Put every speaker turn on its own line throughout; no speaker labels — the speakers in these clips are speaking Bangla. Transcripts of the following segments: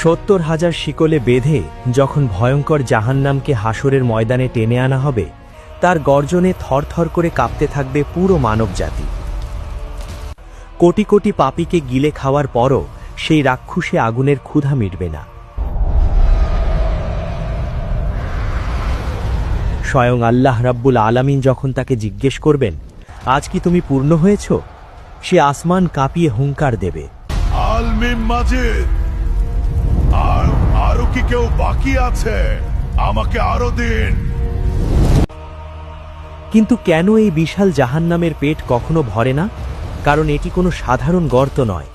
৭০,০০০ শিকলে বেঁধে যখন ভয়ঙ্কর জাহান্নামকে হাসরের ময়দানে টেনে আনা হবে, তার গর্জনে থরথর করে কাঁপতে থাকবে পুরো মানবজাতি। কোটি কোটি পাপীকে গিলে খাওয়ার পরও সেই রাক্ষসে আগুনের ক্ষুধা মিটবে না। স্বয়ং আল্লাহ রাব্বুল আলামিন যখন তাকে জিজ্ঞেস করবেন, আজ কি তুমি পূর্ণ হয়েছ, সে আসমান কাঁপিয়ে হুঙ্কার দেবে,
আল মিম মাজিদ, আরো কি কেউ বাকি আছে? আমাকে আরো দিন।
কিন্তু কেন এই বিশাল জাহান্নামের পেট কখনো ভরে না? কারণ এটি কোনো সাধারণ গর্ত নয়,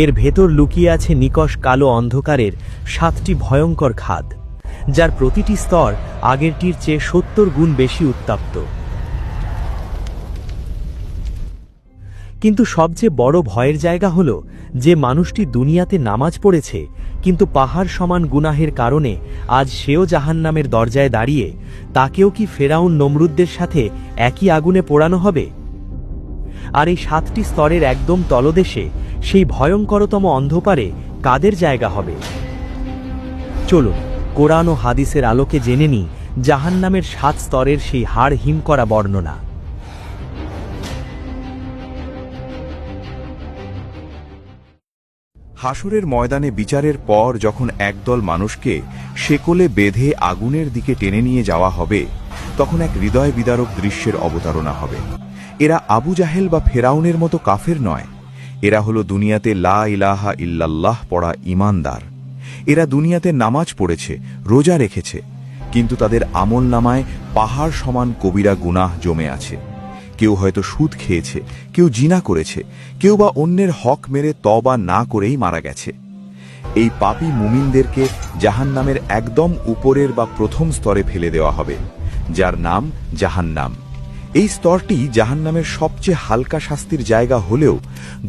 এর ভেতর লুকিয়ে আছে নিকষ কালো অন্ধকারের 7টি ভয়ঙ্কর খাদ, যার প্রতিটি স্তর আগেরটির চেয়ে 70 গুণ বেশি উত্তপ্ত। কিন্তু সবচেয়ে বড় ভয়ের জায়গা হল, যে মানুষটি দুনিয়াতে নামাজ পড়েছে কিন্তু পাহাড় সমান গুনাহের কারণে আজ সেও জাহান্নামের দরজায় দাঁড়িয়ে, তাকেও কি ফেরাউন নমরুদদের সাথে একই আগুনে পোড়ানো হবে? আর এই 7টি স্তরের একদম তলদেশে সেই ভয়ঙ্করতম অন্ধকারে কাদের জায়গা হবে? চলুন কোরআন ও হাদিসের আলোকে জেনে নিই জাহান্নামের 7 স্তরের সেই হাড় হিম করা বর্ণনা।
হাসরের ময়দানে বিচারের পর যখন একদল মানুষকে শেকলে বেঁধে আগুনের দিকে টেনে নিয়ে যাওয়া হবে, তখন এক হৃদয় বিদারক দৃশ্যের অবতারণা হবে। এরা আবু জাহেল বা ফেরাউনের মতো কাফের নয়, এরা হলো দুনিয়াতে লা ইলাহা ইল্লাল্লাহ পড়া ঈমানদার। এরা দুনিয়াতে নামাজ পড়েছে, রোজা রেখেছে, কিন্তু তাদের আমল নামায় পাহাড় সমান কবিরা গুনাহ জমে আছে। কেউ হয়তো সুদ খেয়েছে, কেউ জিনা করেছে, কেউ বা অন্যের হক মেরে তওবা না করেই মারা গেছে। এই পাপী মুমিনদেরকে জাহান্নামের একদম উপরের বা প্রথম স্তরে ফেলে দেওয়া হবে, যার নাম জাহান্নাম। এই স্তরটি জাহান্নামের সবচেয়ে হালকা শাস্তির জায়গা হলেও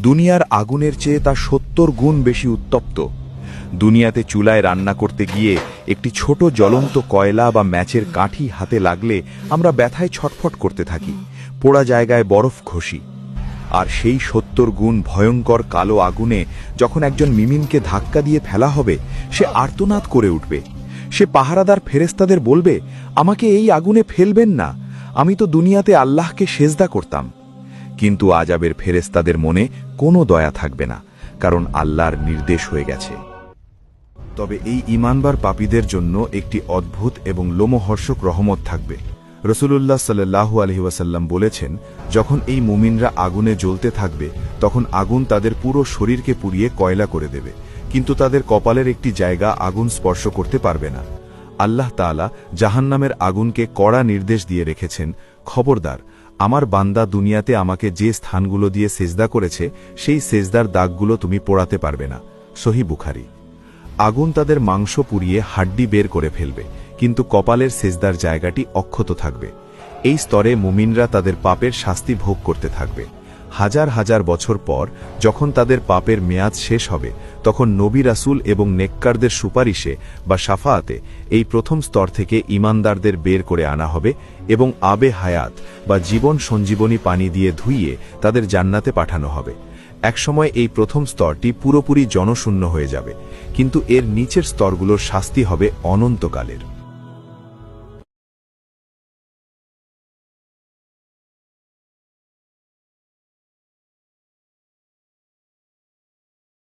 দুনিয়ার আগুনের চেয়ে তা 70 গুণ বেশি উত্তপ্ত। দুনিয়াতে চুলায় রান্না করতে গিয়ে একটি ছোট জ্বলন্ত কয়লা বা ম্যাচের কাঠি হাতে লাগলে আমরা ব্যথায় ছটফট করতে থাকি, পোড়া জায়গায় বরফ ঘষি। আর সেই 70 গুণ ভয়ঙ্কর কালো আগুনে যখন একজন মিমিনকে ধাক্কা দিয়ে ফেলা হবে, সে আর্তনাদ করে উঠবে। সে পাহারাদার ফেরেশতাদের বলবে, আমাকে এই আগুনে ফেলবেন না, আমি তো দুনিয়াতে আল্লাহকে সেজদা করতাম। কিন্তু আযাবের ফেরেশতাদের মনে কোনো দয়া থাকবে না, কারণ আল্লাহর নির্দেশ হয়ে গেছে। তবে এই ঈমানবার পাপীদের জন্য একটি অদ্ভুত এবং লোমহর্ষক রহমত থাকবে। রাসূলুল্লাহ সাল্লাল্লাহু আলাইহি ওয়াসাল্লাম বলেছেন, যখন এই মুমিনরা আগুনে জ্বলতে থাকবে, তখন আগুন তাদের পুরো শরীরকে পুড়িয়ে কয়লা করে দেবে, কিন্তু তাদের কপালের একটি জায়গা আগুন স্পর্শ করতে পারবে না। আল্লাহ তাআলা জাহান্নামের আগুনকে কড়া নির্দেশ দিয়ে রেখেছেন, খবরদার, আমার বান্দা দুনিয়াতে আমাকে যে স্থানগুলো দিয়ে সেজদা করেছে, সেই সেজদার দাগগুলো তুমি পোড়াতে পারবে না। সহিহ বুখারী। আগুন তাদের মাংস পুড়িয়ে হাড্ডি বের করে ফেলবে, কিন্তু কপালের সেজদার জায়গাটি অক্ষত থাকবে। এই স্তরে মুমিনরা তাদের পাপের শাস্তি ভোগ করতে থাকবে। হাজার হাজার বছর পর যখন তাদের পাপের মেয়াদ শেষ হবে, তখন নবী রাসূল এবং নেককারদের সুপারিশে বা শাফাআতে এই প্রথম স্তর থেকে ঈমানদারদের বের করে আনা হবে এবং আবে হায়াত বা জীবন সঞ্জীবনী পানি দিয়ে ধুইয়ে তাদের জান্নাতে পাঠানো হবে। একসময় এই প্রথম স্তরটি পুরোপুরি জনশূন্য হয়ে যাবে, কিন্তু এর নিচের স্তরগুলোর শাস্তি হবে অনন্তকালের।